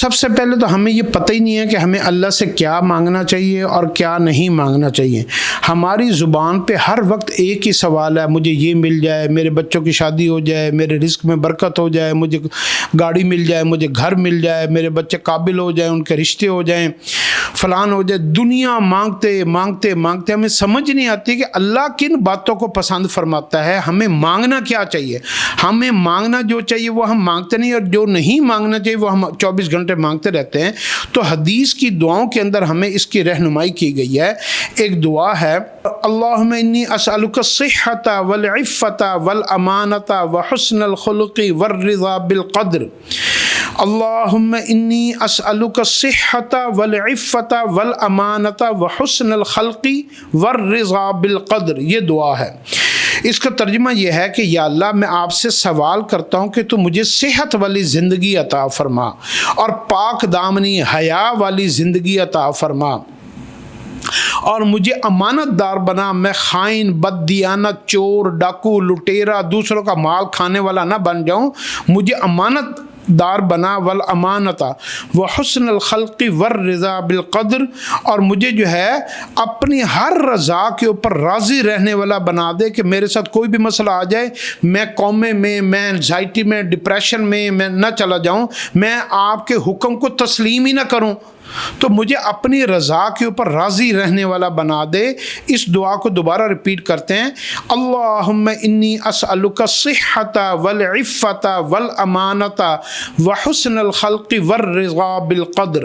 سب سے پہلے تو ہمیں یہ پتہ ہی نہیں ہے کہ ہمیں اللہ سے کیا مانگنا چاہیے اور کیا نہیں مانگنا چاہیے۔ ہماری زبان پہ ہر وقت ایک ہی سوال ہے، مجھے یہ مل جائے، میرے بچوں کی شادی ہو جائے، میرے رزق میں برکت ہو جائے، مجھے گاڑی مل جائے، مجھے گھر مل جائے، میرے بچے قابل ہو جائیں، ان کے رشتے ہو جائیں، فلان ہو جائے۔ دنیا مانگتے مانگتے مانگتے ہمیں سمجھ نہیں آتی کہ اللہ کن باتوں کو پسند فرماتا ہے، ہمیں مانگنا کیا چاہیے۔ ہمیں مانگنا جو چاہیے وہ ہم مانگتے نہیں، اور جو نہیں مانگنا چاہیے وہ ہم 24 گھنٹے مانگتے رہتے ہیں۔ تو حدیث کی دعاؤں کے اندر ہمیں اس کی رہنمائی کی گئی ہے۔ ایک دعا ہے، اللہم انی اسألک الصحۃ والعفۃ والامانۃ وحسن الخلق والرضا بالقدر۔ اللہم انی اسألک الصحۃ والعفۃ والامانۃ وحسن الخلق والرضا بالقدر، یہ دعا ہے۔ اس کا ترجمہ یہ ہے کہ یا اللہ، میں آپ سے سوال کرتا ہوں کہ تو مجھے صحت والی زندگی عطا فرما اور پاک دامنی حیا والی زندگی عطا فرما، اور مجھے امانت دار بنا، میں خائن، بددیانت، چور، ڈاکو، لٹیرا، دوسروں کا مال کھانے والا نہ بن جاؤں، مجھے امانت دار بنا، والامانت وحسن الخلق والرضا بالقدر، اور مجھے جو ہے اپنی ہر رضا کے اوپر راضی رہنے والا بنا دے کہ میرے ساتھ کوئی بھی مسئلہ آ جائے، میں قومے میں، میں انزائٹی میں، ڈپریشن میں نہ چلا جاؤں، میں آپ کے حکم کو تسلیم ہی نہ کروں، تو مجھے اپنی رضا کے اوپر راضی رہنے والا بنا دے۔ اس دعا کو دوبارہ ریپیٹ کرتے ہیں، اللہم انی اسألک الصحۃ والعفۃ والامانۃ وحسن الخلق والرضا بالقدر۔